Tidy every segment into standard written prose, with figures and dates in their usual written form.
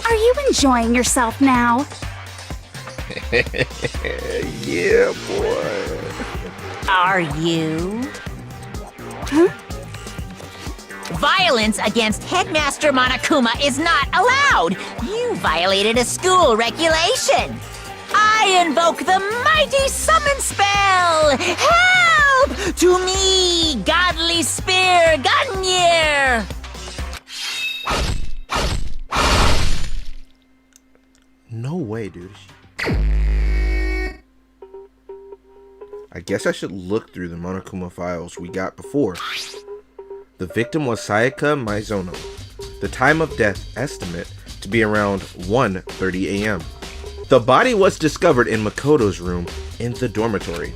Are you enjoying yourself now? Yeah, boy. Are you? Huh? Violence against Headmaster Monokuma is not allowed! You violated a school regulation! I invoke the mighty summon spell! Help! To me, godly spear Gunyear! No way, dude. I guess I should look through the Monokuma files we got before. The victim was Sayaka Maizono. The time of death estimate to be around 1:30 a.m. The body was discovered in Makoto's room in the dormitory.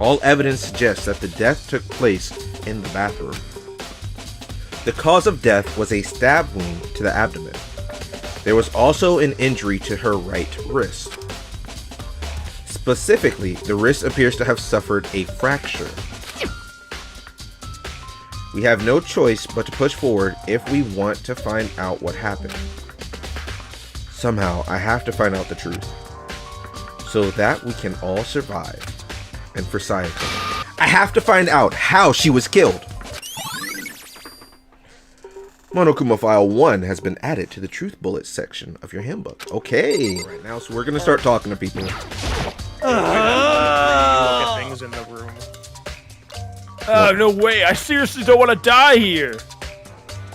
All evidence suggests that the death took place in the bathroom. The cause of death was a stab wound to the abdomen. There was also an injury to her right wrist. Specifically, the wrist appears to have suffered a fracture. We have no choice but to push forward if we want to find out what happened. Somehow, I have to find out the truth, so that we can all survive. And for Sayaka, I have to find out how she was killed. Monokuma File 1 has been added to the Truth Bullets section of your handbook. Okay, right now, so we're gonna start talking to people. Look at things in the room. Oh, no way. I seriously don't want to die here.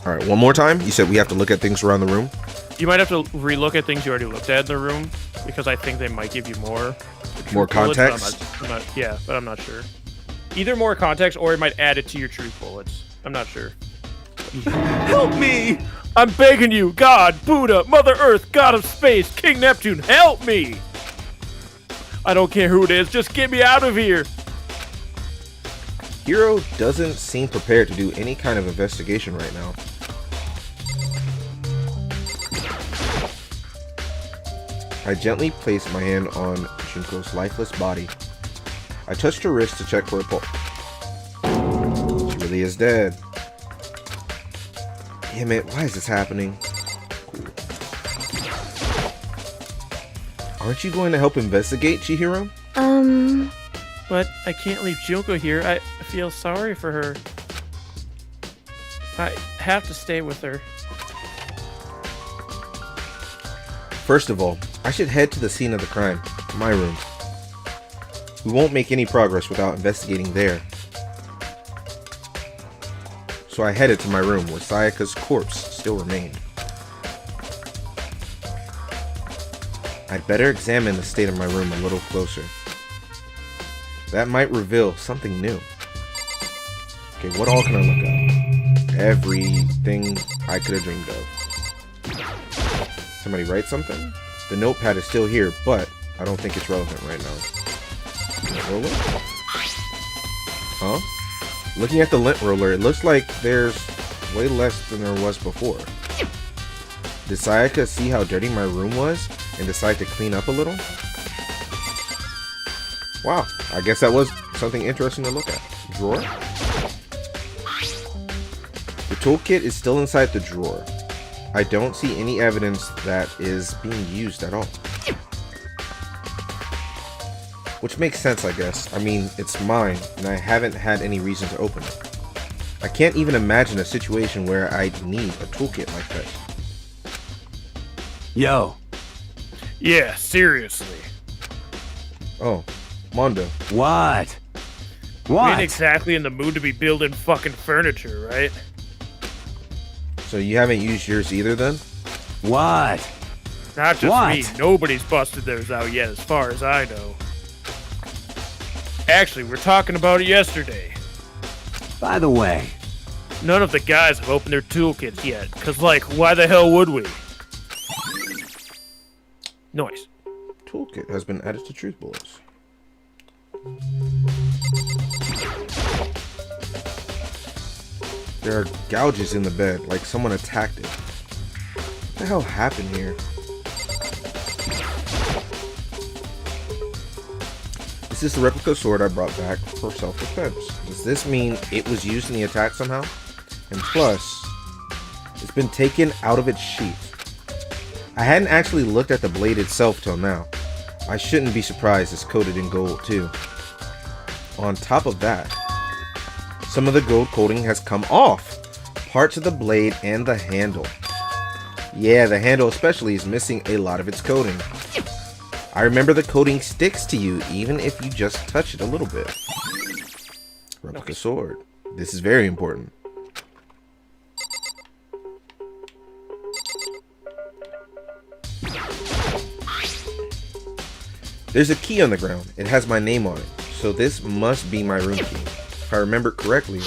All right, one more time. You said we have to look at things around the room? You might have to relook at things you already looked at in the room, because I think they might give you more Context? But I'm not sure. Either more context, or it might add it to your truth bullets. I'm not sure. Help me! I'm begging you, God, Buddha, Mother Earth, God of Space, King Neptune, help me! I don't care who it is, just get me out of here! Hiro doesn't seem prepared to do any kind of investigation right now. I gently placed my hand on Junko's lifeless body. I touched her wrist to check for a pulse. She really is dead. Damn it, why is this happening? Cool. Aren't you going to help investigate, Chihiro? But I can't leave Junko here. I feel sorry for her. I have to stay with her. First of all, I should head to the scene of the crime, my room. We won't make any progress without investigating there. So I headed to my room where Sayaka's corpse still remained. I'd better examine the state of my room a little closer. That might reveal something new. Okay, what all can I look at? Everything I could have dreamed of. Somebody write something? The notepad is still here, but I don't think it's relevant right now. Roller? Huh? Looking at the lint roller, it looks like there's way less than there was before. Did Sayaka see how dirty my room was and decide to clean up a little? Wow, I guess that was something interesting to look at. Drawer? The toolkit is still inside the drawer. I don't see any evidence that is being used at all. Which makes sense, I guess. I mean, it's mine, and I haven't had any reason to open it. I can't even imagine a situation where I'd need a toolkit like that. Yo. Yeah, seriously. Oh, Mondo. What? You ain't exactly in the mood to be building fucking furniture, right? So you haven't used yours either then? What? Not just What? me. Nobody's busted theirs out yet, as far as I know. Actually, we were talking about it yesterday. By the way, None of the guys have opened their toolkits yet, because, like, why the hell would we? Noise. Toolkit has been added to Truth Bullets. There are gouges in the bed, like someone attacked it. What the hell happened here? This is the replica sword I brought back for self-defense. Does this mean it was used in the attack somehow? And plus, It's been taken out of its sheath. I hadn't actually looked at the blade itself till now. I shouldn't be surprised it's coated in gold too. On top of that, some of the gold coating has come off. Parts of the blade and the handle. Yeah, the handle especially is missing a lot of its coating. I remember the coating sticks to you even if you just touch it a little bit. Replica sword. This is very important. There's a key on the ground. It has my name on it. So this must be my room key. If I remember correctly.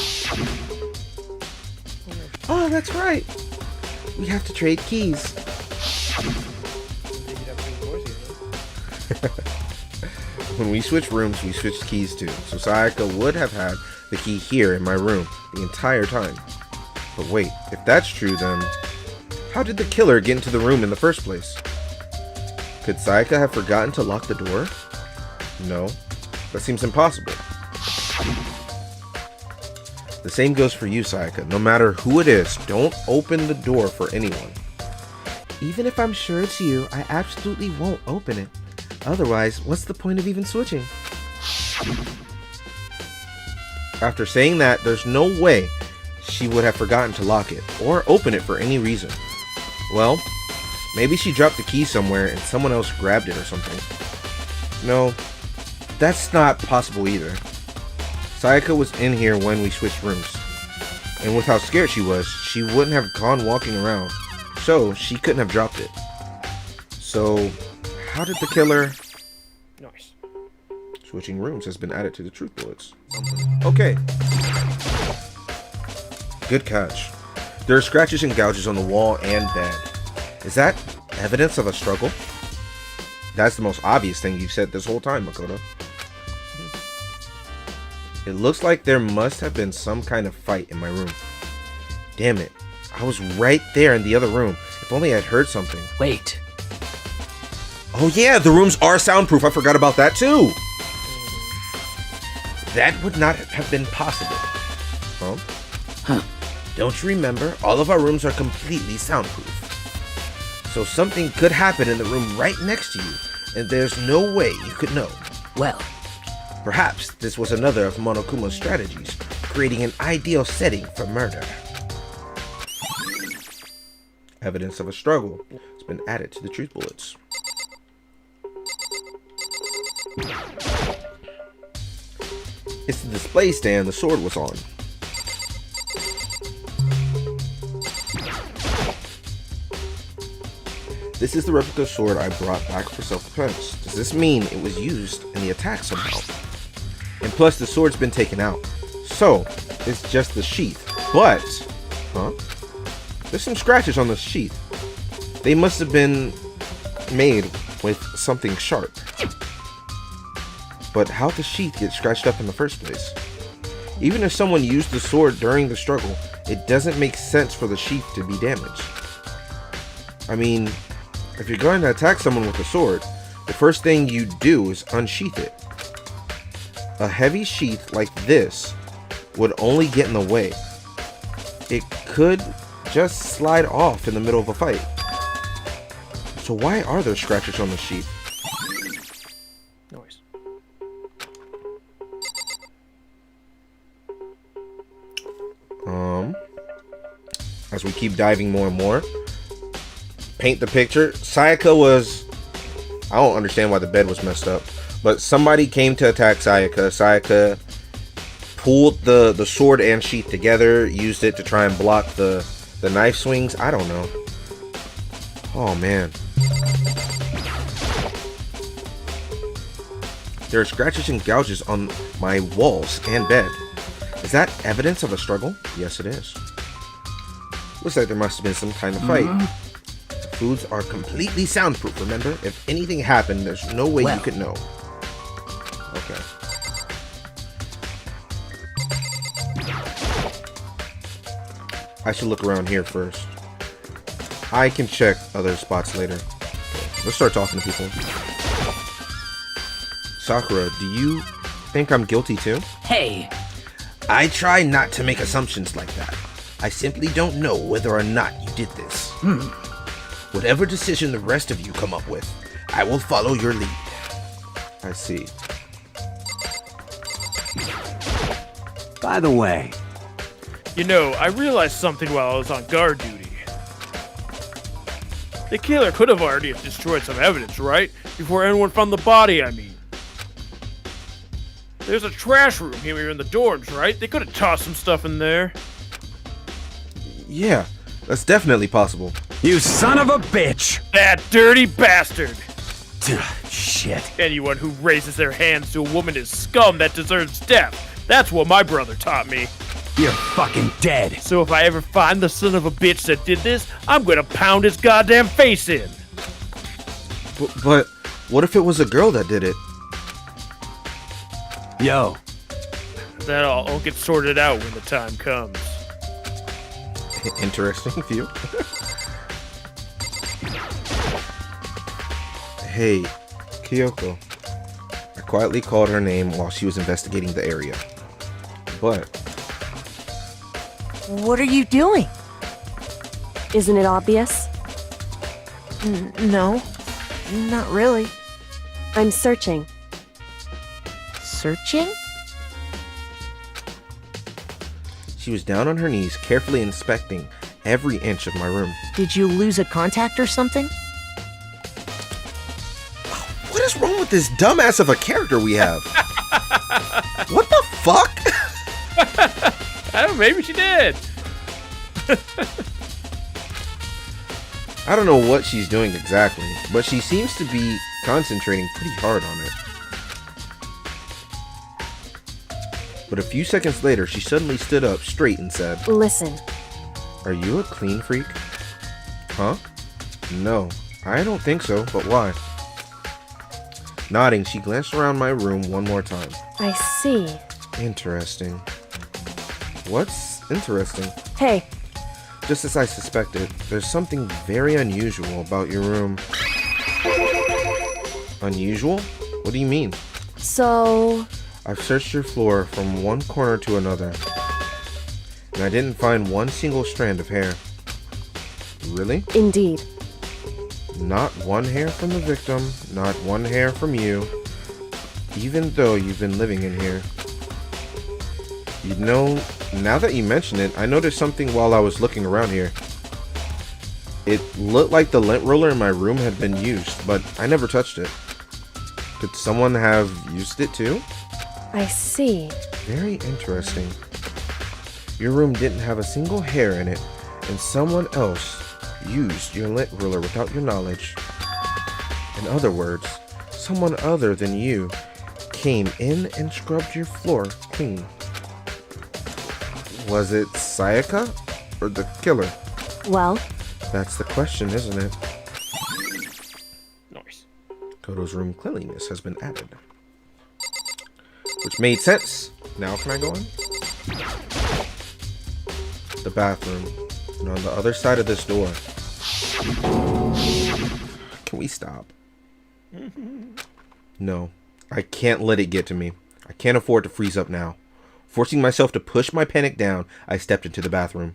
Oh, that's right. We have to trade keys. When we switch rooms, we switch keys too. So Sayaka would have had the key here in my room the entire time. But wait, if that's true, then how did the killer get into the room in the first place? Could Sayaka have forgotten to lock the door? No, that seems impossible. The same goes for you, Sayaka. No matter who it is, don't open the door for anyone. Even if I'm sure it's you, I absolutely won't open it. Otherwise, what's the point of even switching? After saying that, there's no way she would have forgotten to lock it or open it for any reason. Well, maybe she dropped the key somewhere and someone else grabbed it or something. No, that's not possible either. Sayaka was in here when we switched rooms. And with how scared she was, she wouldn't have gone walking around. So, she couldn't have dropped it. So, how did the killer... Nice. Switching rooms has been added to the truth bullets. Okay. Good catch. There are scratches and gouges on the wall and bed. Is that evidence of a struggle? That's the most obvious thing you've said this whole time, Makoto. It looks like there must have been some kind of fight in my room. Damn it. I was right there in the other room. If only I'd heard something. Wait. Oh yeah, the rooms are soundproof. I forgot about that too. That would not have been possible. Huh? Don't you remember? All of our rooms are completely soundproof. So something could happen in the room right next to you, and there's no way you could know. Well, perhaps this was another of Monokuma's strategies, creating an ideal setting for murder. Evidence of a struggle has been added to the truth bullets. It's the display stand the sword was on. This is the replica sword I brought back for self-defense. Does this mean it was used in the attack somehow? And plus the sword's been taken out. So, it's just the sheath. But, there's some scratches on the sheath. They must have been made with something sharp. But how'd the sheath get scratched up in the first place? Even if someone used the sword during the struggle, it doesn't make sense for the sheath to be damaged. I mean, if you're going to attack someone with a sword, the first thing you do is unsheath it. A heavy sheath like this would only get in the way. It could just slide off in the middle of a fight. So why are there scratches on the sheath? Noise. As we keep diving more and more, paint the picture. Sayaka was... I don't understand why the bed was messed up, but somebody came to attack Sayaka. Sayaka pulled the sword and sheath together, used it to try and block the knife swings. I don't know. Oh man. There are scratches and gouges on my walls and bed. Is that evidence of a struggle? Yes, it is. Looks like there must have been some kind of fight. The foods are completely soundproof, remember? If anything happened, there's no way you could know. Okay. I should look around here first. I can check other spots later. Okay, let's start talking to people. Sakura, do you think I'm guilty too? hey, I try not to make assumptions like that. I simply don't know whether or not you did this. Whatever decision the rest of you come up with, I will follow your lead. I see. By the way, You know, I realized something while I was on guard duty. The killer could have already destroyed some evidence, right? Before anyone found the body, I mean. There's a trash room here in the dorms, right? They could have tossed some stuff in there. Yeah, that's definitely possible. you son of a bitch! That dirty bastard! Shit. Anyone who raises their hands to a woman is scum that deserves death. That's what my brother taught me. You're fucking dead. So if I ever find the son of a bitch that did this, I'm gonna pound his goddamn face in. But what if it was a girl that did it? Yo, That all gets sorted out when the time comes. Interesting view. Hey, Kyoko. I quietly called her name while she was investigating the area. But What are you doing? Isn't it obvious? No, not really. I'm searching. Searching? she was down on her knees, carefully inspecting every inch of my room. Did you lose a contact or something? What is wrong with this dumbass of a character we have? What the fuck? I don't know, maybe she did. I don't know what she's doing exactly, but she seems to be concentrating pretty hard on it. But a few seconds later, she suddenly stood up straight and said, Listen, "Are you a clean freak?" Huh? No, I don't think so, but why? Nodding, she glanced around my room one more time. I see. Interesting. What's interesting? Hey, Just as I suspected, there's something very unusual about your room. Unusual? What do you mean? so I've searched your floor from one corner to another, and I didn't find one single strand of hair. Really? indeed. Not one hair from the victim, not one hair from you, even though you've been living in here. You know, now that you mention it, I noticed something while I was looking around here. It looked like the lint roller in my room had been used, but I never touched it. Could someone have used it too? I see. Very interesting. Your room didn't have a single hair in it, and someone else used your lint roller without your knowledge. In other words, someone other than you came in and scrubbed your floor clean. Was it Sayaka or the killer? Well, That's the question, isn't it? Nice. Koto's room cleanliness has been added. Which made sense. Now can I go in? The bathroom. And on the other side of this door. Can we stop? No. I can't let it get to me. I can't afford to freeze up now. Forcing myself to push my panic down, I stepped into the bathroom.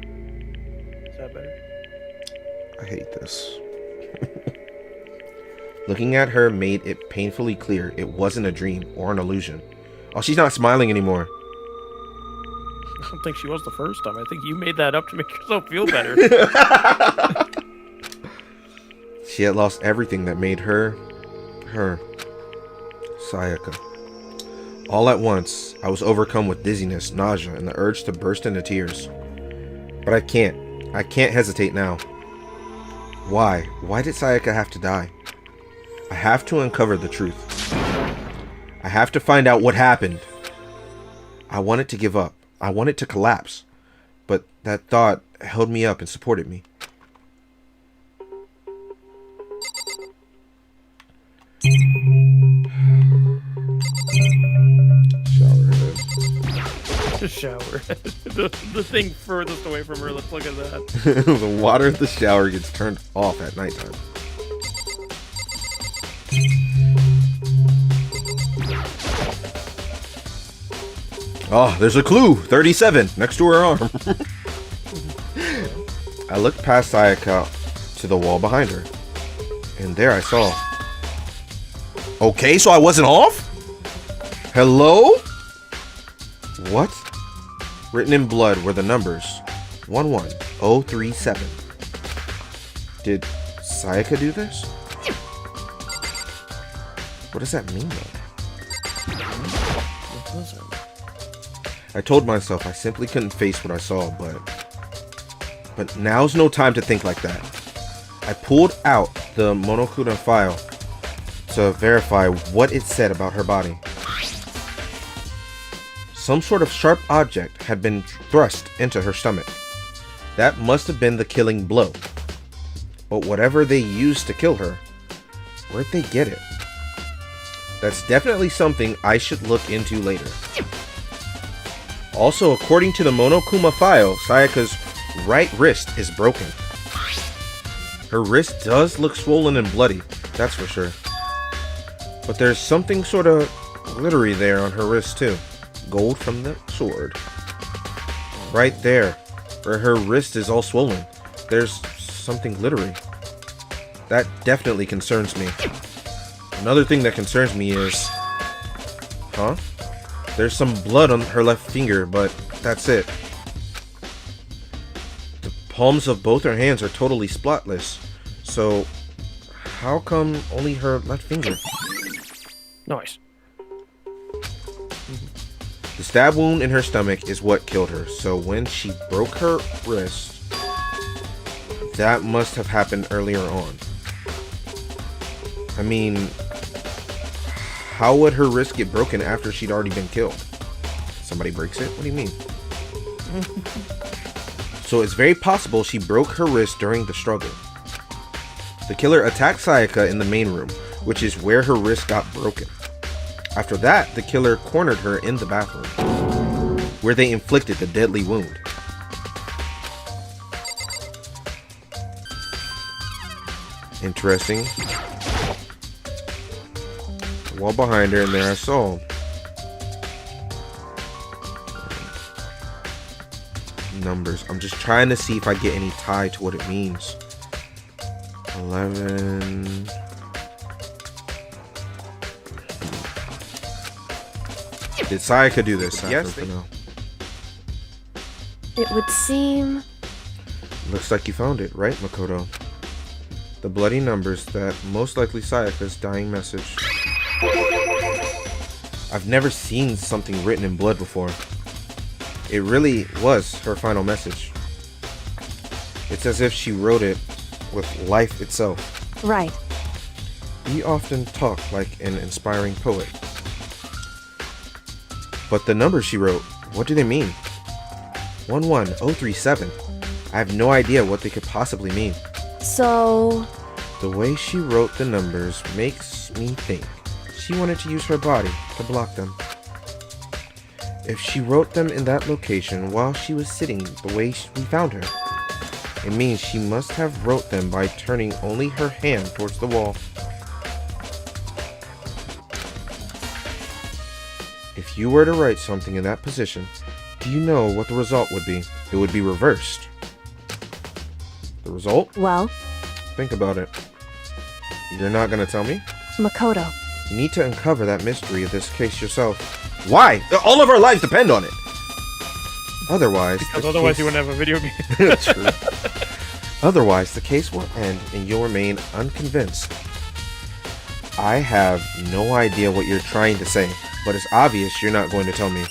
Is that better? I hate this. Looking at her made it painfully clear it wasn't a dream or an illusion. Oh, she's not smiling anymore. I don't think she was the first time. I think you made that up to make yourself feel better. She had lost everything that made her, Sayaka. All at once, I was overcome with dizziness, nausea, and the urge to burst into tears. But I can't hesitate now. Why? Why did Sayaka have to die? I have to uncover the truth. I have to find out what happened. I wanted to give up. I wanted to collapse. But that thought held me up and supported me. The shower. the thing furthest away from her. Let's look at that. The water in the shower gets turned off at nighttime. Oh, there's a clue. 37 next to her arm. I looked past Sayaka to the wall behind her, and there I saw. Okay, so I wasn't off? Hello? What? Written in blood were the numbers 11037. Did Sayaka do this? What does that mean, though? I told myself I simply couldn't face what I saw, but now's no time to think like that. I pulled out the Monokuma file to verify what it said about her body. Some sort of sharp object had been thrust into her stomach. That must have been the killing blow. But whatever they used to kill her, where'd they get it? That's definitely something I should look into later. Also, according to the Monokuma file, Sayaka's right wrist is broken. Her wrist does look swollen and bloody, that's for sure. But there's something sort of glittery there on her wrist too. Gold from the sword. Right there, where her wrist is all swollen, there's something glittery. That definitely concerns me. Another thing that concerns me is... Huh? There's some blood on her left finger, but that's it. The palms of both her hands are totally spotless. So, how come only her left finger? Nice. The stab wound in her stomach is what killed her, so when she broke her wrist, that must have happened earlier on. I mean, how would her wrist get broken after she'd already been killed? Somebody breaks it? What do you mean? So it's very possible she broke her wrist during the struggle. The killer attacked Sayaka in the main room, which is where her wrist got broken. After that, the killer cornered her in the bathroom, where they inflicted the deadly wound. Interesting. The wall behind her, and there I saw numbers. I'm just trying to see if I get any tie to what it means. 11. Did Sayaka do this? Yes. No. It would seem... Looks like you found it, right, Makoto? The bloody numbers that most likely Sayaka's dying message. I've never seen something written in blood before. It really was her final message. It's as if she wrote it with life itself. Right. We often talk like an inspiring poet. But the numbers she wrote, what do they mean? 11037. I have no idea what they could possibly mean. So... The way she wrote the numbers makes me think she wanted to use her body to block them. If she wrote them in that location while she was sitting the way we found her, it means she must have wrote them by turning only her hand towards the wall. If you were to write something in that position, do you know what the result would be? It would be reversed. The result? Well, Think about it. You're not gonna tell me? Makoto. You need to uncover that mystery of this case yourself. Why? All of our lives depend on it. Otherwise, Because the otherwise case... you wouldn't have a video game. True. Otherwise, the case will end and you'll remain unconvinced. I have no idea what you're trying to say, but it's obvious you're not going to tell me.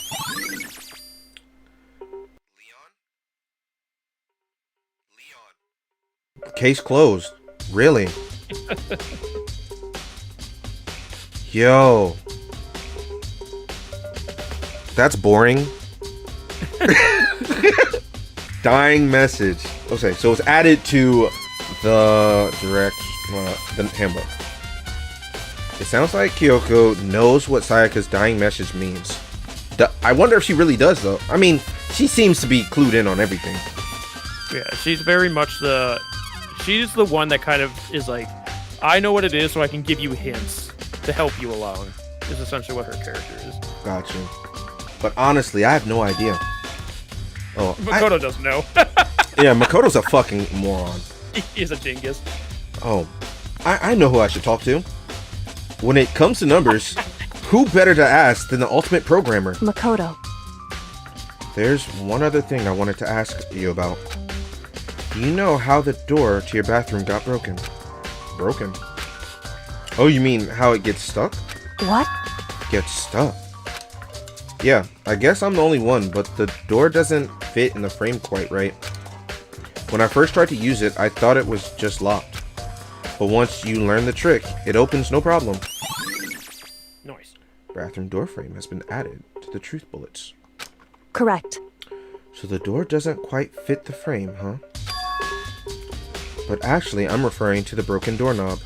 Case closed. Really? Yo. That's boring. Dying message. Okay, so it's added to the the handbook. It sounds like Kyoko knows what Sayaka's dying message means. I wonder if she really does, though. I mean, she seems to be clued in on everything. Yeah, she's very much the... She's the one that kind of is like, I know what it is, so I can give you hints to help you along, is essentially what her character is. Gotcha. But honestly, I have no idea. Oh, Makoto doesn't know. yeah, Makoto's a fucking moron. He's a dingus. Oh, I know who I should talk to. When it comes to numbers, who better to ask than the ultimate programmer? Makoto. There's one other thing I wanted to ask you about. Do you know how the door to your bathroom got broken? Broken? Oh, you mean how it gets stuck? What? Gets stuck? Yeah, I guess I'm the only one, but the door doesn't fit in the frame quite right. When I first tried to use it, I thought it was just locked. But once you learn the trick, it opens no problem. Nice. Bathroom door frame has been added to the truth bullets. Correct. So the door doesn't quite fit the frame, huh? But actually, I'm referring to the broken doorknob.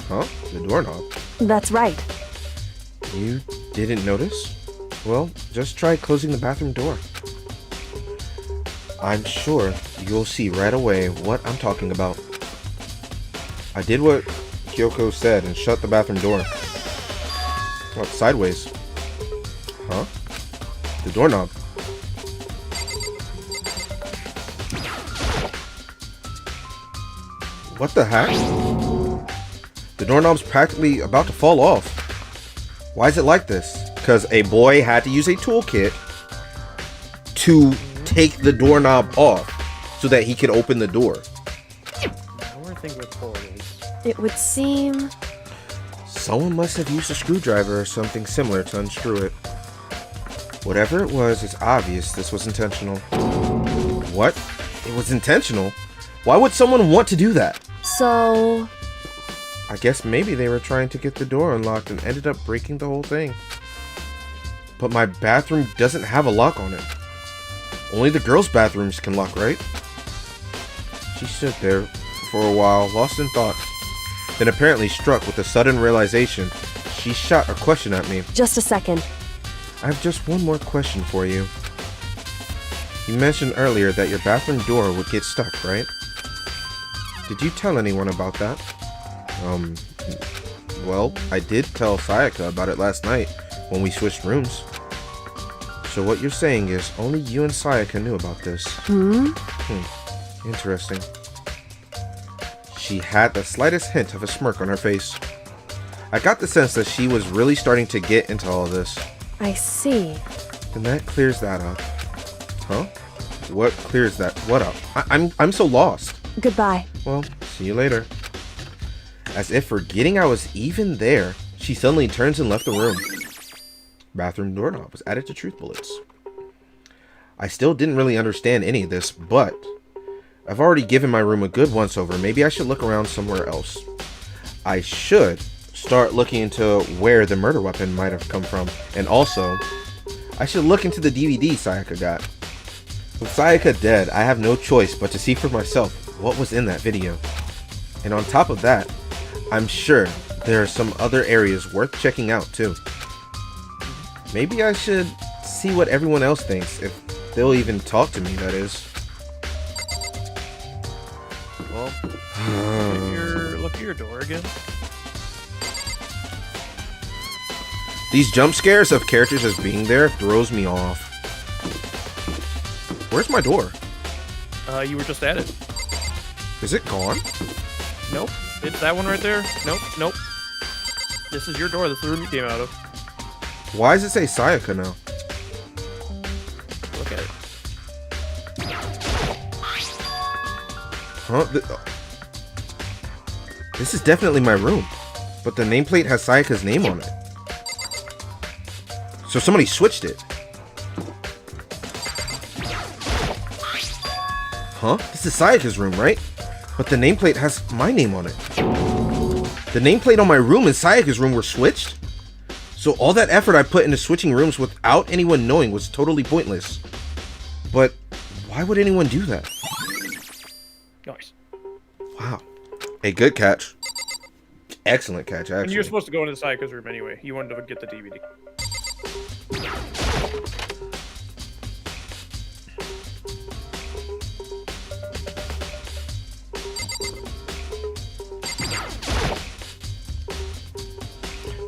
Huh? The doorknob? That's right. You didn't notice? Well, just try closing the bathroom door. I'm sure you'll see right away what I'm talking about. I did what Kyoko said and shut the bathroom door. What, sideways? Huh? The doorknob. What the heck? The doorknob's practically about to fall off. Why is it like this? Because a boy had to use a toolkit to take the doorknob off so that he could open the door. Now I think with portals. It would seem... Someone must have used a screwdriver or something similar to unscrew it. Whatever it was, it's obvious this was intentional. What? It was intentional? Why would someone want to do that? So... I guess maybe they were trying to get the door unlocked and ended up breaking the whole thing. But my bathroom doesn't have a lock on it. Only the girls' bathrooms can lock, right? She stood there for a while, lost in thought. Then apparently struck with a sudden realization, she shot a question at me. Just a second. I have just one more question for you. You mentioned earlier that your bathroom door would get stuck, right? Did you tell anyone about that? Well, I did tell Sayaka about it last night when we switched rooms. So what you're saying is only you and Sayaka knew about this. Interesting. She had the slightest hint of a smirk on her face. I got the sense that she was really starting to get into all of this. I see. Then that clears that up. Huh? What clears that? What up? I'm so lost. Goodbye. Well, see you later. As if forgetting I was even there, she suddenly turns and left the room. Bathroom doorknob was added to truth bullets. I still didn't really understand any of this, but I've already given my room a good once over. Maybe I should look around somewhere else. I should start looking into where the murder weapon might have come from. And also, I should look into the DVD Sayaka got. With Sayaka dead, I have no choice but to see for myself what was in that video. And on top of that, I'm sure there are some other areas worth checking out too. Maybe I should see what everyone else thinks, if they'll even talk to me, that is. Well, look at your door again. These jump scares of characters as being there throws me off. Where's my door? You were just at it. Is it gone? Nope. It's that one right there. Nope. Nope. This is your door. This is the room you came out of. Why does it say Sayaka now? Look at it. Huh? This is definitely my room. But the nameplate has Sayaka's name on it. So somebody switched it. Huh? This is Sayaka's room, right? But the nameplate has my name on it. The nameplate on my room and Sayaka's room were switched? So all that effort I put into switching rooms without anyone knowing was totally pointless. But why would anyone do that? Nice. Wow. A good catch. Excellent catch, actually. And you're supposed to go into Sayaka's room anyway. You wanted to get the DVD.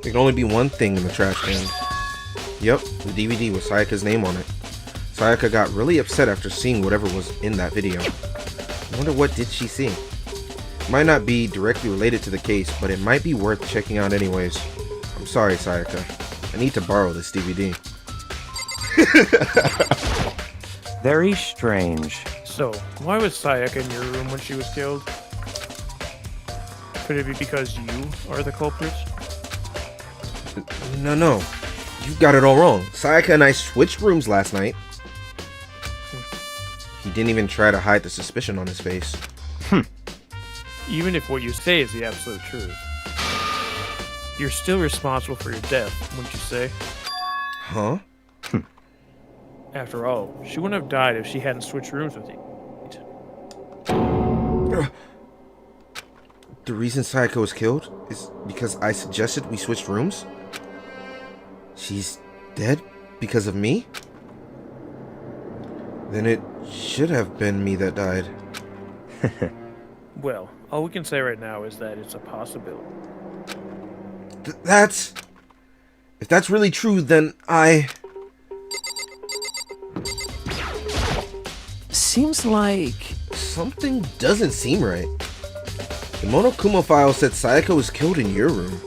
There can only be one thing in the trash can. Yep, the DVD with Sayaka's name on it. Sayaka got really upset after seeing whatever was in that video. I wonder what did she see? Might not be directly related to the case, but it might be worth checking out anyways. I'm sorry, Sayaka. I need to borrow this DVD. Very strange. So, why was Sayaka in your room when she was killed? Could it be because you are the culprits? No. You got it all wrong. Sayaka and I switched rooms last night. He didn't even try to hide the suspicion on his face. Even if what you say is the absolute truth, you're still responsible for your death, wouldn't you say? Huh? After all, she wouldn't have died if she hadn't switched rooms with you. The reason Sayaka was killed is because I suggested we switch rooms? She's dead because of me? Then it should have been me that died. Well, all we can say right now is that it's a possibility. If that's really true, then Seems like... something doesn't seem right. The Monokuma file said Sayaka was killed in your room.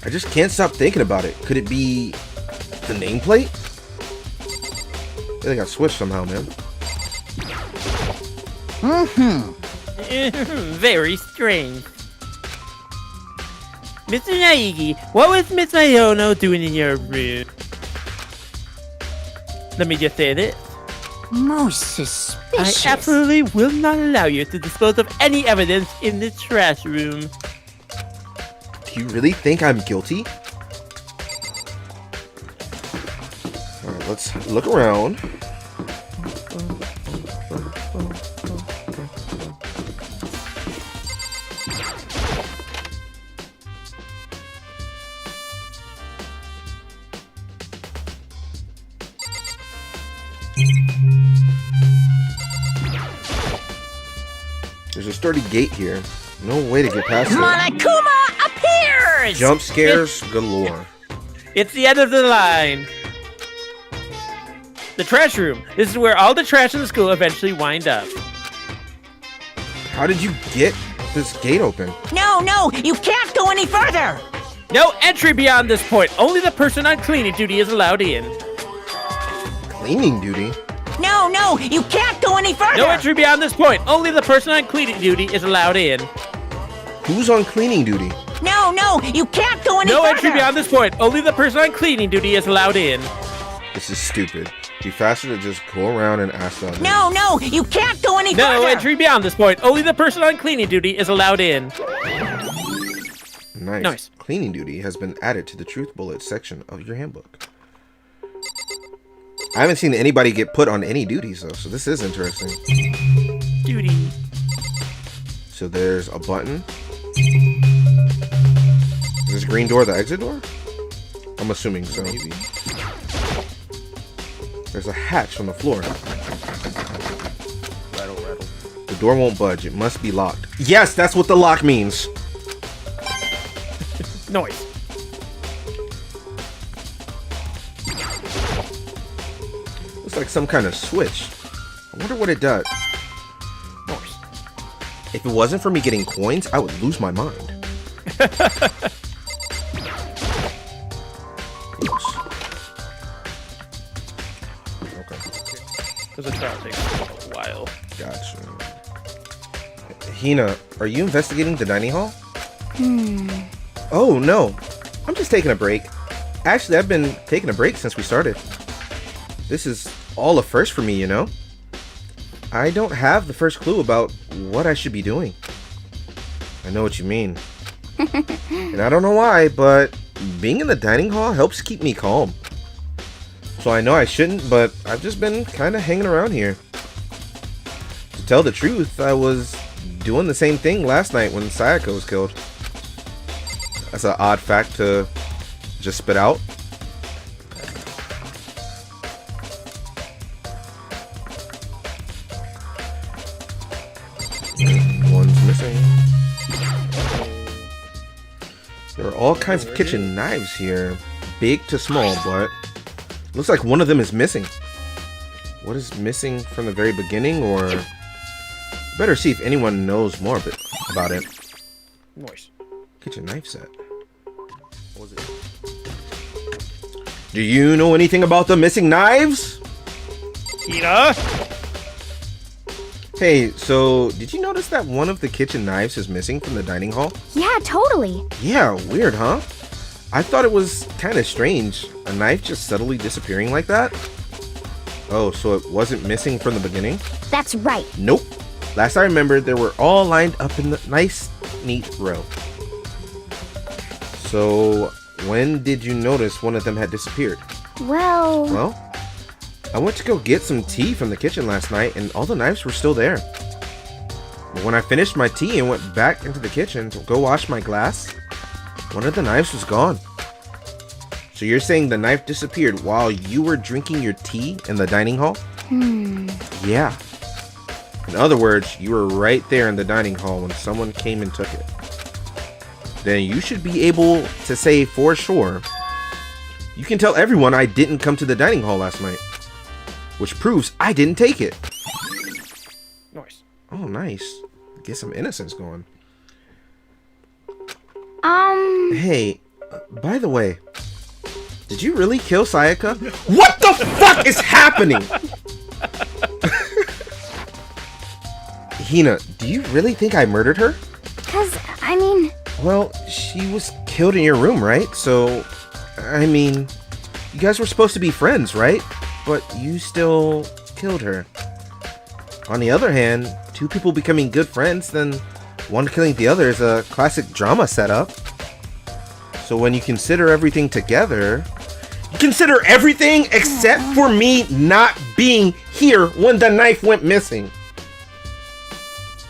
I just can't stop thinking about it. Could it be the nameplate? They got switched somehow, man. Very strange. Mr. Naigi, what was Miss Mayono doing in your room? Let me just say this. Most I suspicious. absolutely will not allow you to dispose of any evidence in the trash room. Do you really think I'm guilty? Alright, let's look around. There's a sturdy gate here. No way to get past it. Monokuma appears! Jump scares galore. It's the end of the line. The trash room. This is where all the trash in the school eventually wind up. How did you get this gate open? No, you can't go any further! No entry beyond this point. Only the person on cleaning duty is allowed in. Cleaning duty? No, you can't go any further! No entry beyond this point. Only the person on cleaning duty is allowed in. Who's on cleaning duty? No, you can't go any No further! entry beyond this point. Only the person on cleaning duty is allowed in. This is stupid. Be faster to just go around and ask others. No, you can't go any No further! entry beyond this point. Only the person on cleaning duty is allowed in. Nice. Cleaning duty has been added to the truth bullet section of your handbook. I haven't seen anybody get put on any duties though, so this is interesting. Duty. So there's a button. Is this green door the exit door? I'm assuming so. Maybe. There's a hatch on the floor. Rattle. The door won't budge. It must be locked. Yes, that's what the lock means. Noise. Looks like some kind of switch. I wonder what it does. Noise. If it wasn't for me getting coins, I would lose my mind. Oops. Okay, Because the trial takes a while. gotcha. Hina, are you investigating the dining hall? Oh, no. I'm just taking a break. Actually, I've been taking a break since we started. This is all a first for me, you know? I don't have the first clue about what I should be doing. I know what you mean. And I don't know why, but being in the dining hall helps keep me calm. So I know I shouldn't, but I've just been kind of hanging around here. To tell the truth, I was doing the same thing last night when Sayaka was killed. That's an odd fact to just spit out. One's missing. There are all kinds of kitchen knives here. big to small, but looks like one of them is missing. What is missing from the very beginning, or better see if anyone knows more about it. Nice. Kitchen knife set. What was it? Do you know anything about the missing knives? Hina? Hey, so did you notice that one of the kitchen knives is missing from the dining hall? Yeah, totally. Yeah, weird, huh? I thought it was kind of strange. A knife just subtly disappearing like that? Oh, so it wasn't missing from the beginning? That's right. Nope. Last I remember, they were all lined up in the nice, neat row. So, when did you notice one of them had disappeared? Well, I went to go get some tea from the kitchen last night, and all the knives were still there. When I finished my tea and went back into the kitchen to go wash my glass, one of the knives was gone. So you're saying the knife disappeared while you were drinking your tea in the dining hall? Yeah. In other words, you were right there in the dining hall when someone came and took it. Then you should be able to say for sure, you can tell everyone I didn't come to the dining hall last night. Which proves I didn't take it. Nice. Oh, nice. Get some innocence going. Hey, by the way, did you really kill Sayaka? What the fuck is happening? Hina, do you really think I murdered her? 'cause, I mean, Well, she was killed in your room, right? So, I mean, you guys were supposed to be friends, right? But you still killed her. On the other hand, two people becoming good friends, then one killing the other is a classic drama setup. So when you consider everything together, you consider everything except for me not being here when the knife went missing.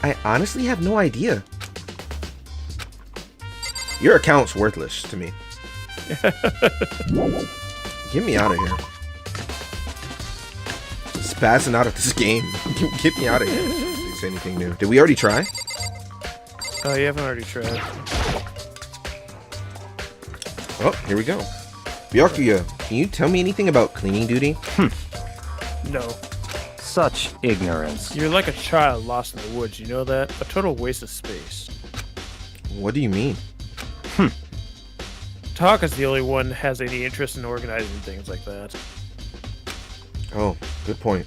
I honestly have no idea. Your account's worthless to me. Get me out of here. Spazzing out of this game. Get me out of here. Did they say anything new? Did we already try? Oh, you haven't already tried. Oh, here we go. Byakuya, can you tell me anything about cleaning duty? No. Such ignorance. You're like a child lost in the woods, you know that? A total waste of space. What do you mean? Taka's the only one that has any interest in organizing things like that. Oh, good point.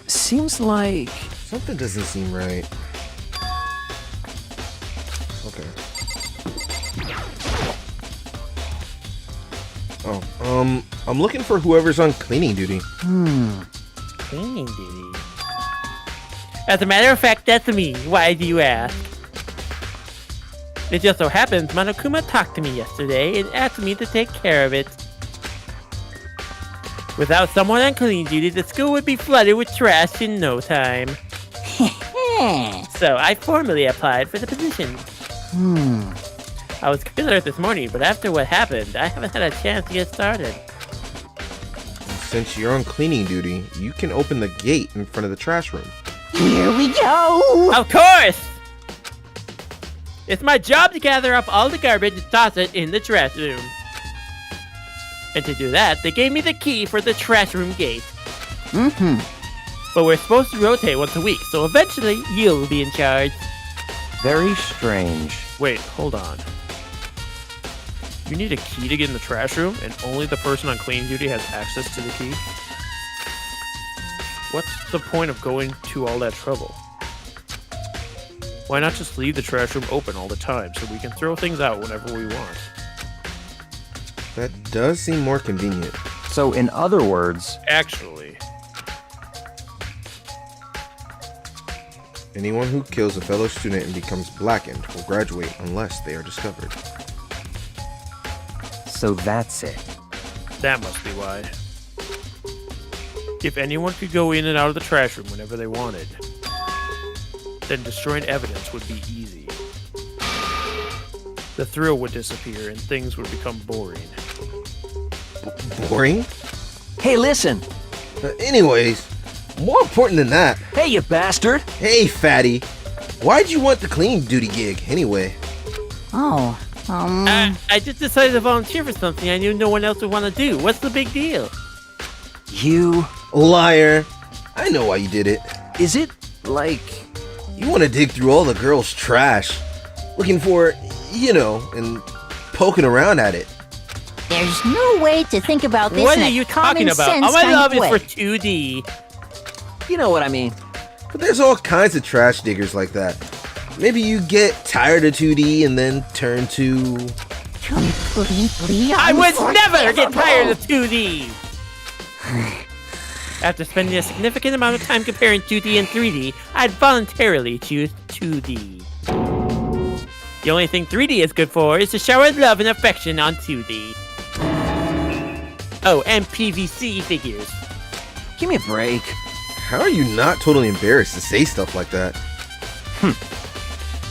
Seems like Something doesn't seem right. Okay. Oh, I'm looking for whoever's on cleaning duty. Cleaning duty. As a matter of fact, that's me. Why do you ask? It just so happens Monokuma talked to me yesterday and asked me to take care of it. Without someone on cleaning duty, the school would be flooded with trash in no time. So I formally applied for the position. I was considering it this morning, but after what happened, I haven't had a chance to get started. Since you're on cleaning duty, you can open the gate in front of the trash room. Here we go! Of course! It's my job to gather up all the garbage and toss it in the trash room. And to do that, they gave me the key for the trash room gate. But we're supposed to rotate once a week, so eventually you'll be in charge. very strange. Wait, hold on. You need a key to get in the trash room, and only the person on cleaning duty has access to the key? What's the point of going to all that trouble? Why not just leave the trash room open all the time so we can throw things out whenever we want? That does seem more convenient. So in other words, Actually, anyone who kills a fellow student and becomes blackened will graduate unless they are discovered. so that's it. that must be why. If anyone could go in and out of the trash room whenever they wanted, then destroying evidence would be easy. The thrill would disappear and things would become boring. Boring? Hey, listen. Anyways, more important than that, Hey, you bastard. hey fatty, why'd you want the cleaning duty gig anyway? Oh, I just decided to volunteer for something I knew no one else would want to do. What's the big deal? You? Liar. I know why you did it. Is it like... You want to dig through all the girls' trash, looking for, and poking around at it. there's no way to think about this What in are a you talking common about? sense All my kind love of is way. for 2D. You know what I mean. But there's all kinds of trash diggers like that. Maybe you get tired of 2D and then turn to... Completely I would never get unforgivable. tired of 2D! After spending a significant amount of time comparing 2D and 3D, I'd voluntarily choose 2D. The only thing 3D is good for is to shower love and affection on 2D. Oh, and PVC figures. Give me a break. How are you not totally embarrassed to say stuff like that?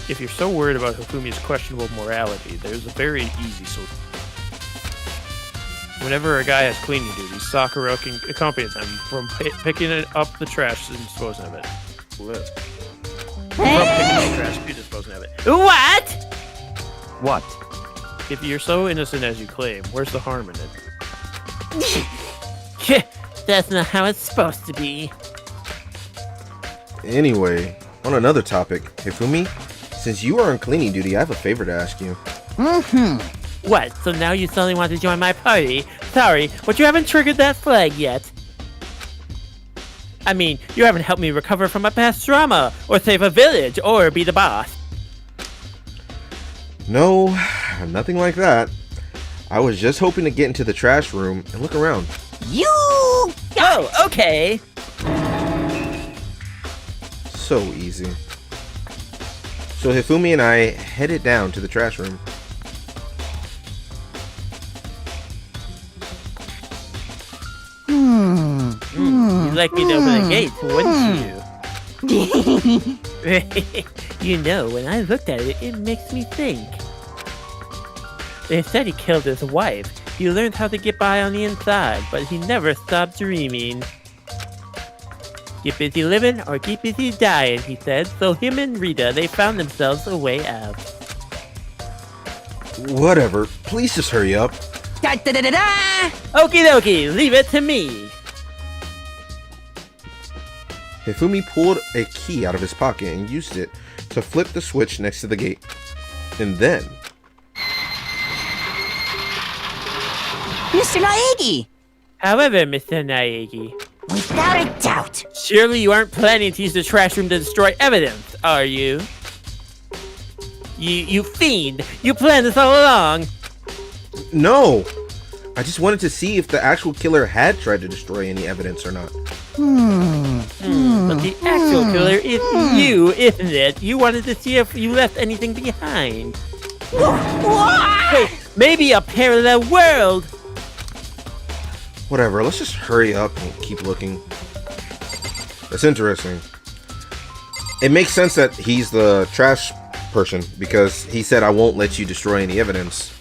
If you're so worried about Hifumi's questionable morality, there's a very easy solution. Whenever a guy has cleaning duties, Sakura can accompany them from picking up the trash and disposing of it. Blech. From picking up the trash to disposing of it. What? What? If you're so innocent as you claim, where's the harm in it? That's not how it's supposed to be. Anyway, on another topic, Hifumi, since you are on cleaning duty, I have a favor to ask you. What, so now you suddenly want to join my party? Sorry, but you haven't triggered that flag yet. I mean, you haven't helped me recover from my past trauma, or save a village, or be the boss. No, nothing like that. I was just hoping to get into the trash room and look around. You Oh, okay. So easy. So Hifumi and I headed down to the trash room. You'd like me to open the gates, wouldn't you? You know, when I looked at it, it makes me think. They said he killed his wife. He learned how to get by on the inside, but he never stopped dreaming. Get busy living or get busy dying, he said, so him and Rita, they found themselves a way out. Whatever, please just hurry up. da da da da da. Okie dokie, leave it to me. Hifumi pulled a key out of his pocket and used it to flip the switch next to the gate. And then... Mr. Naegi, However, Mr. Naegi, without a doubt. surely you aren't planning to use the trash room to destroy evidence, are you? You fiend! You planned this all along! No! I just wanted to see if the actual killer had tried to destroy any evidence or not. But the actual killer is you, isn't it? You wanted to see if you left anything behind. Hey, maybe a parallel world! Whatever, let's just hurry up and keep looking. That's interesting. It makes sense that he's the trash person because he said, I won't let you destroy any evidence.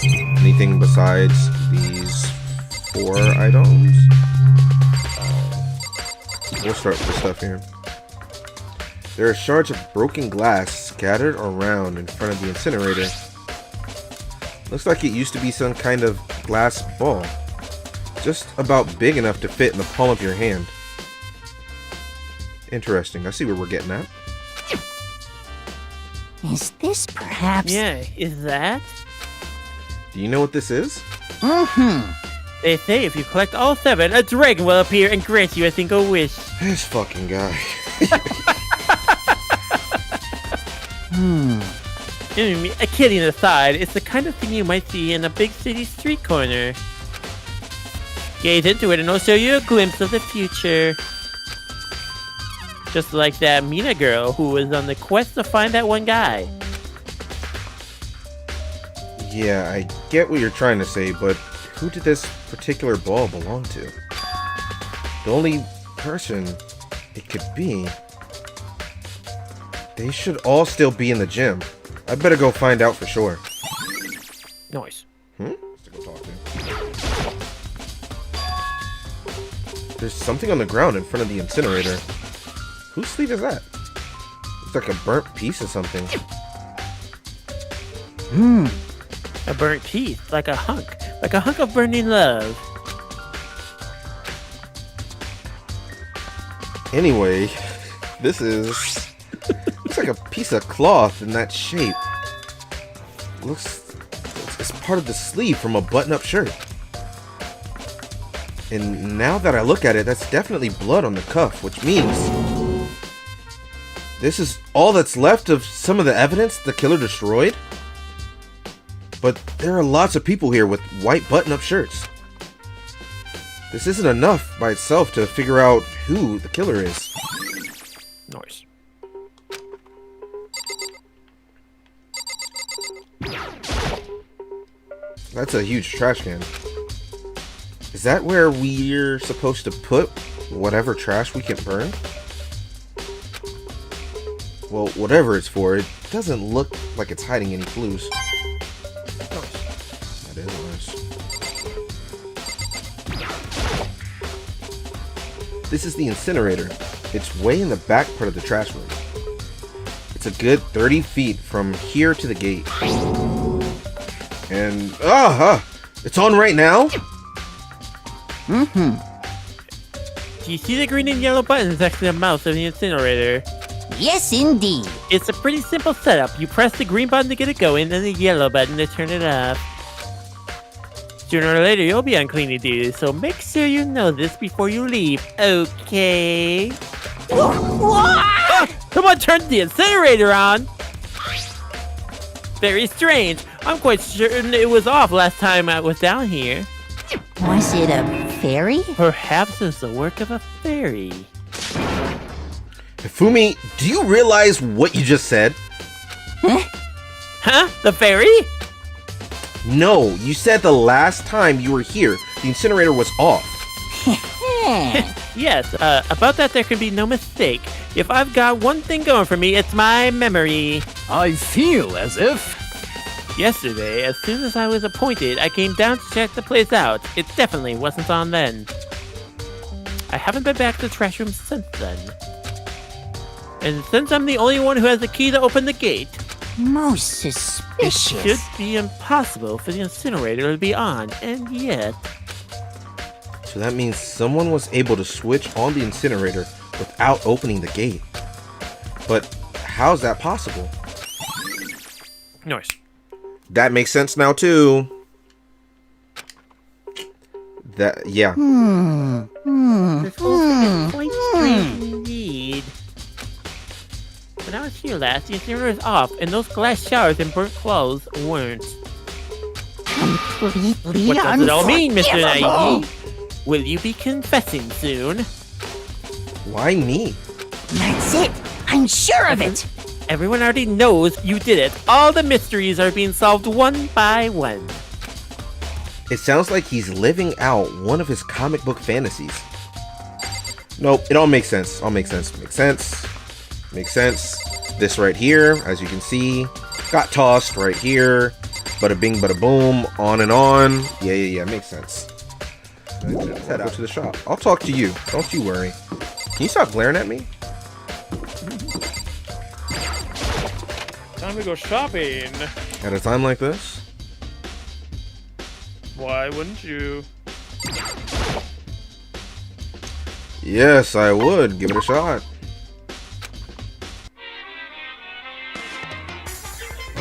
Anything besides these 4 items? We'll start with the stuff here. There are shards of broken glass scattered around in front of the incinerator. Looks like it used to be some kind of glass ball. Just about big enough to fit in the palm of your hand. Interesting. I see where we're getting at. Is this perhaps? Yeah, is that? Do you know what this is? They say if you collect all 7, a dragon will appear and grant you a single wish. This fucking guy. Kidding aside, it's the kind of thing you might see in a big city street corner. Gaze into it and it'll show you a glimpse of the future. Just like that Mina girl who was on the quest to find that one guy. Yeah, I get what you're trying to say, but who did this particular ball belong to? The only person it could be... They should all still be in the gym. I better go find out for sure. Noise. Let's go talk to him. There's something on the ground in front of the incinerator. Whose sleeve is that? It's like a burnt piece of something. A burnt teeth, like a hunk of burning love. Anyway, this is looks like a piece of cloth in that shape. It's part of the sleeve from a button-up shirt. And now that I look at it, that's definitely blood on the cuff, which means this is all that's left of some of the evidence the killer destroyed. But there are lots of people here with white button-up shirts. This isn't enough by itself to figure out who the killer is. Nice. That's a huge trash can. Is that where we're supposed to put whatever trash we can burn? Well, whatever it's for, it doesn't look like it's hiding any clues. That is nice. This is the incinerator. It's way in the back part of the trash room. It's a good 30 feet from here to the gate. And, it's on right now? Do you see the green and yellow buttons next to the mouth of the incinerator? Yes, indeed. It's a pretty simple setup. You press the green button to get it going, then the yellow button to turn it off. Sooner or later, you'll be on cleaning duty, so make sure you know this before you leave, okay? Someone turned the incinerator on! Very strange. I'm quite certain it was off last time I was down here. Was it a fairy? Perhaps it's the work of a fairy. Fumi, do you realize what you just said? Huh? The fairy? No, you said the last time you were here, the incinerator was off. Yes, about that there can be no mistake. If I've got one thing going for me, it's my memory. I feel as if... Yesterday, as soon as I was appointed, I came down to check the place out. It definitely wasn't on then. I haven't been back to the trash room since then. And since I'm the only one who has the key to open the gate, Most it suspicious. should be impossible for the incinerator to be on, and yet... So that means someone was able to switch on the incinerator without opening the gate. But how's that possible? Nice. That makes sense now too. Yeah. This whole thing is quite strange indeed. When I was here last, the incinerator was off, and those glass showers and burnt clothes weren't. Completely What does it all mean, Mr. unforgivable. Naigi? Will you be confessing soon? Why me? That's it. I'm sure of it. Everyone already knows you did it. All the mysteries are being solved one by one. It sounds like he's living out one of his comic book fantasies. Nope, it all makes sense. Makes sense. This right here, as you can see, got tossed right here. Bada bing, bada boom, on and on. Yeah, makes sense. Let's head out to the shop. I'll talk to you. Don't you worry. Can you stop glaring at me? Time to go shopping. At a time like this? Why wouldn't you? Yes, I would. Give it a shot.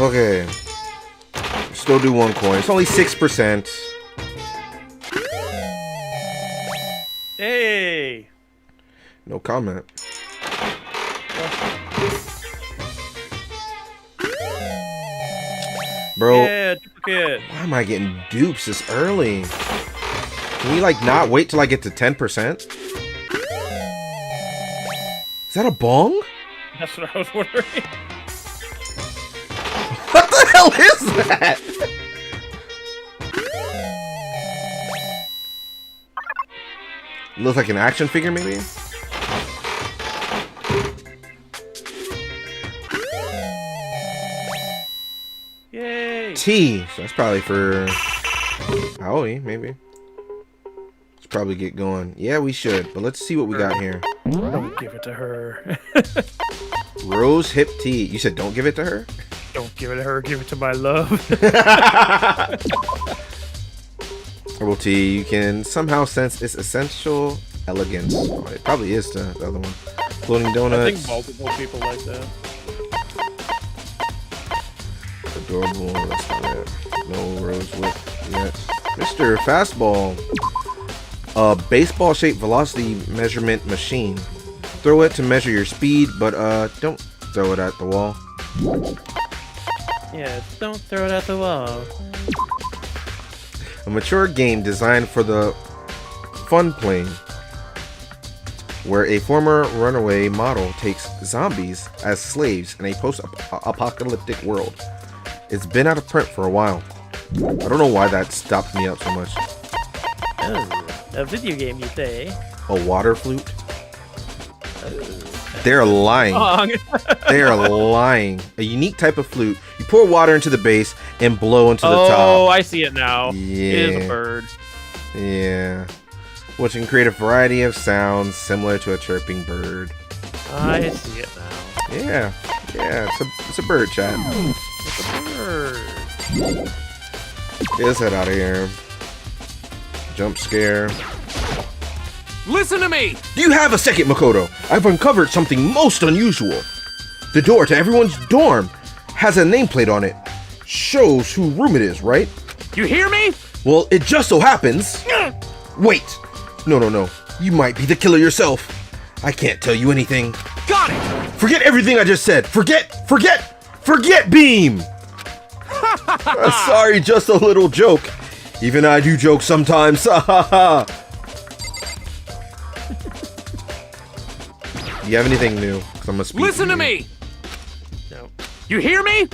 Okay. Still do 1 coin. It's only 6%. Hey. No comment. Bro, Yeah, duplicate. why am I getting dupes this early? Can we like not wait till I get to 10%? Is that a bong? That's what I was wondering. What the hell is that? Looks like an action figure, maybe? Yay. T. So that's probably for Howie, maybe. Let's probably get going. Yeah, we should. But let's see what we got here. Don't give it to her. Rose hip tea. You said don't give it to her? Don't give it to her, give it to my love. Herbal tea, you can somehow sense its essential elegance. Oh, it probably is the other one. Floating I donuts. think multiple people like that. Adorable. That's not it. No rose whip yet. Mr. Fastball. A baseball-shaped velocity measurement machine. Throw it to measure your speed, but don't throw it at the wall. Yeah, don't throw it at the wall. A mature game designed for the fun plane, where a former runaway model takes zombies as slaves in a post-apocalyptic world. It's been out of print for a while. I don't know why that stopped me up so much. Oh, a video game, you say? A water flute? They're lying. They are lying. A unique type of flute. You pour water into the base and blow into the top. Oh, I see it now. Yeah. It is a bird. Yeah. Which can create a variety of sounds similar to a chirping bird. I see it now. Yeah. Yeah, it's a bird, chat. It's a bird. Okay, let's head out of here. Jump scare. Listen to me! Do you have a second, Makoto? I've uncovered something most unusual. The door to everyone's dorm has a nameplate on it. Shows whose room it is, right? You hear me? Well, it just so happens... Wait! No. You might be the killer yourself. I can't tell you anything. Got it! Forget everything I just said. Forget Beam! Sorry, just a little joke. Even I do joke sometimes. Do you have anything new? 'Cause I'm gonna speak Listen to you. me! No. You hear me?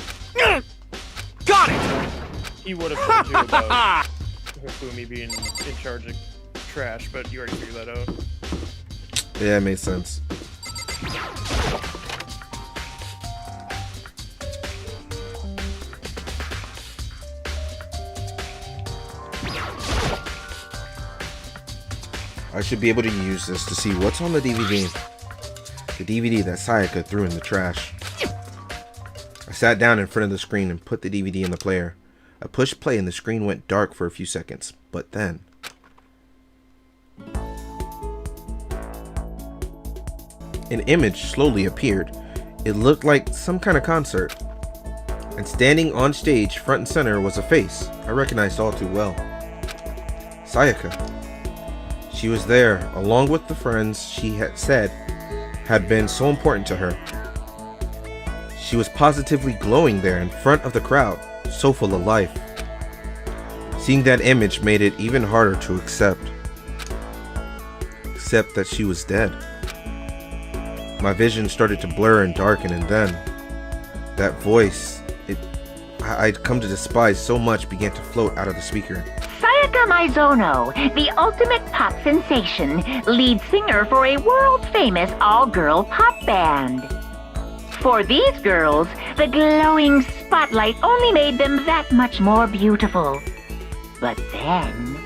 Got it! He would have told you about Hifumi being in charge of trash, but you already figured that out. Yeah, it makes sense. I should be able to use this to see what's on the DVD. The DVD that Sayaka threw in the trash. I sat down in front of the screen and put the DVD in the player. I pushed play and the screen went dark for a few seconds, but then... an image slowly appeared. It looked like some kind of concert. And standing on stage front and center was a face I recognized all too well. Sayaka. She was there, along with the friends she had said had been so important to her. She was positively glowing there in front of the crowd, so full of life. Seeing that image made it even harder to accept. Except that she was dead. My vision started to blur and darken, and then that voice I'd come to despise so much began to float out of the speaker. Sayaka Maizono, the ultimate pop sensation, lead singer for a world-famous all-girl pop band. For these girls, the glowing spotlight only made them that much more beautiful. But then...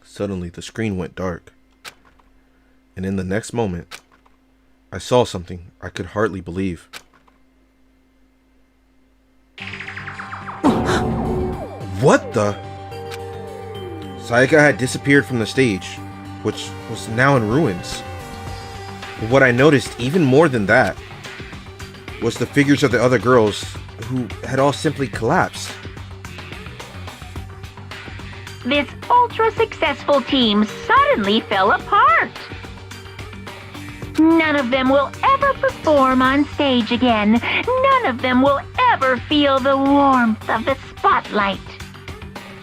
Suddenly, the screen went dark. And in the next moment, I saw something I could hardly believe. What the? Sayaka had disappeared from the stage, which was now in ruins. But what I noticed even more than that was the figures of the other girls who had all simply collapsed. This ultra-successful team suddenly fell apart. None of them will ever perform on stage again. None of them will ever feel the warmth of the spotlight.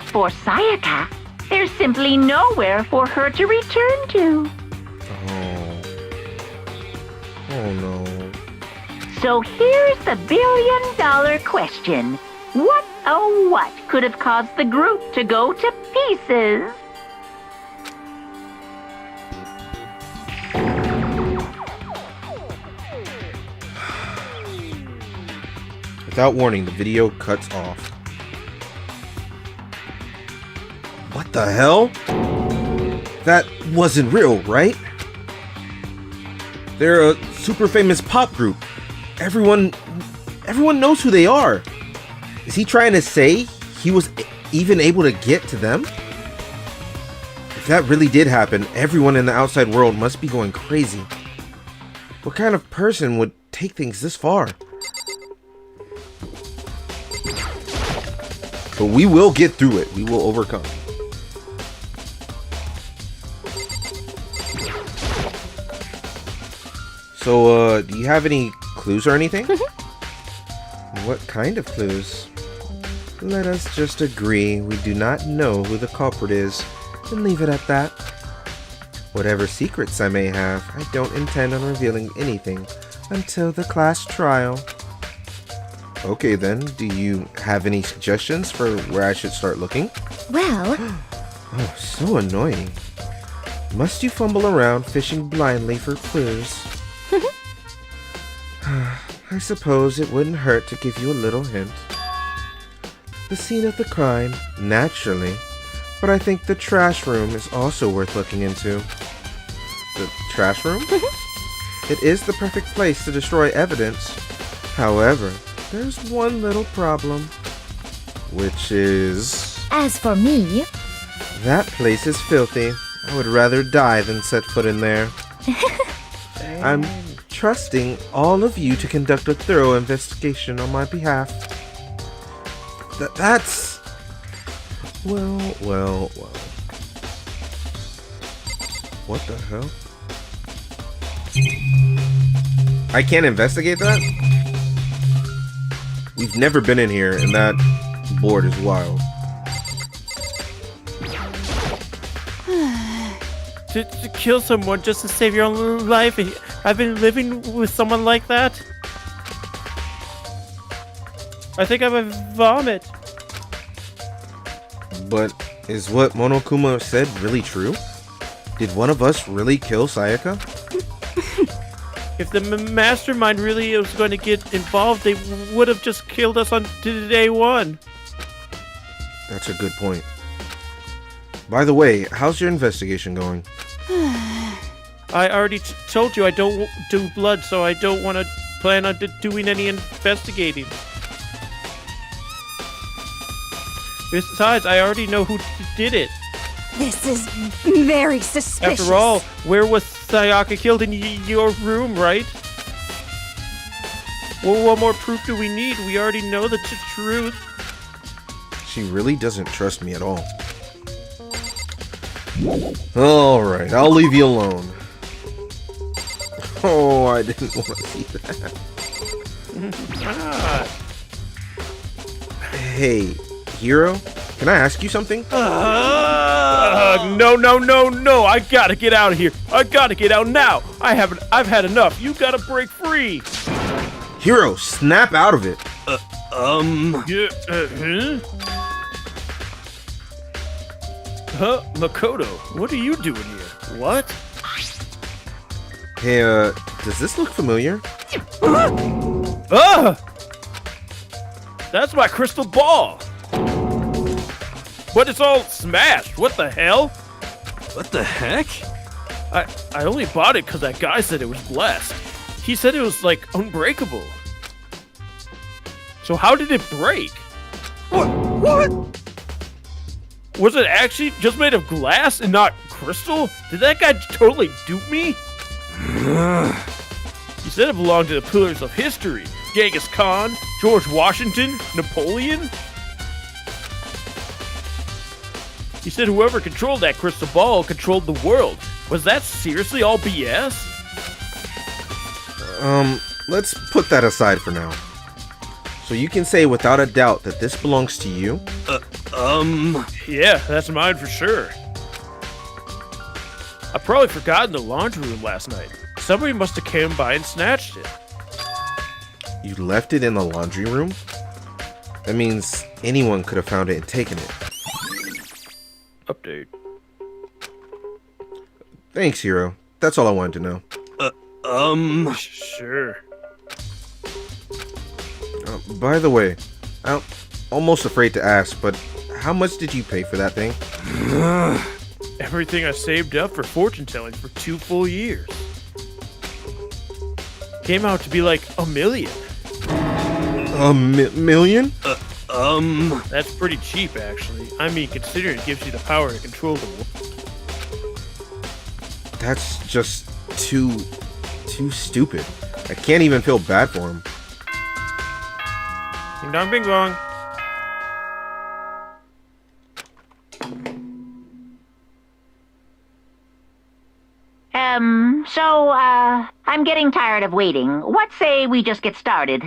For Sayaka, there's simply nowhere for her to return to. Oh no. So here's the billion-dollar question. What, oh what, could have caused the group to go to pieces? Without warning, the video cuts off. What the hell? That wasn't real, right? They're a super famous pop group. Everyone knows who they are. Is he trying to say he was even able to get to them? If that really did happen, everyone in the outside world must be going crazy. What kind of person would take things this far? But we will get through it. We will overcome. So, do you have any clues or anything? What kind of clues? Let us just agree we do not know who the culprit is, and leave it at that. Whatever secrets I may have, I don't intend on revealing anything until the class trial. Okay then, do you have any suggestions for where I should start looking? Well, Oh, so annoying. Must you fumble around fishing blindly for clues? I suppose it wouldn't hurt to give you a little hint. The scene of the crime, naturally, but I think the trash room is also worth looking into. The trash room? It is the perfect place to destroy evidence. However, there's one little problem, which is... as for me, that place is filthy. I would rather die than set foot in there. I'm trusting all of you to conduct a thorough investigation on my behalf. That's... Well. What the hell? I can't investigate that? We've never been in here, and that board is wild. To kill someone just to save your own life? I've been living with someone like that? I think I'm a vomit. But is what Monokuma said really true? Did one of us really kill Sayaka? If the mastermind really was going to get involved, they would have just killed us on day one. That's a good point. By the way, how's your investigation going? I already told you I don't do blood, so I don't want to plan on doing any investigating. Besides, I already know who did it. this is very suspicious. After all, where was Sayaka killed? In your room, right? Well, what more proof do we need? We already know the truth. She really doesn't trust me at all. Alright, I'll leave you alone. Oh, I didn't want to see that. Hey, Hiro, can I ask you something? No! I gotta get out of here. I gotta get out now. I've had enough. You gotta break free. Hiro, snap out of it. Yeah, Huh? Makoto, what are you doing here? What? Hey, does this look familiar? Ah! That's my crystal ball. But it's all smashed. What the hell? What the heck? I only bought it because that guy said it was blessed. He said it was, like, unbreakable. So how did it break? What? Was it actually just made of glass and not crystal? Did that guy totally dupe me? He said it belonged to the pillars of history. Genghis Khan, George Washington, Napoleon. He said whoever controlled that crystal ball controlled the world. Was that seriously all BS? Let's put that aside for now. So you can say without a doubt that this belongs to you? Yeah, that's mine for sure. I probably forgot in the laundry room last night. Somebody must have came by and snatched it. You left it in the laundry room? That means anyone could have found it and taken it. Update. Thanks, Hiro. That's all I wanted to know. Sure. By the way, I'm almost afraid to ask, but how much did you pay for that thing? Everything I saved up for fortune telling for 2 full years. came out to be like a million. A million? That's pretty cheap, actually. I mean, considering it gives you the power to control the world. That's just too stupid. I can't even feel bad for him. Ding dong, bing bong. I'm getting tired of waiting. What say we just get started,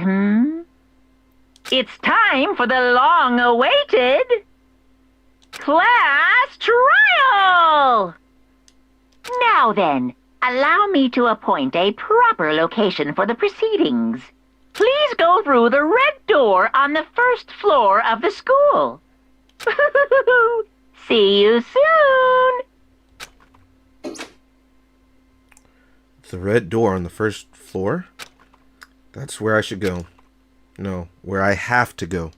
It's time for the long-awaited class trial! Now then, allow me to appoint a proper location for the proceedings. Please go through the red door on the first floor of the school. See you soon! The red door on the first floor? That's where I should go. No, where I have to go.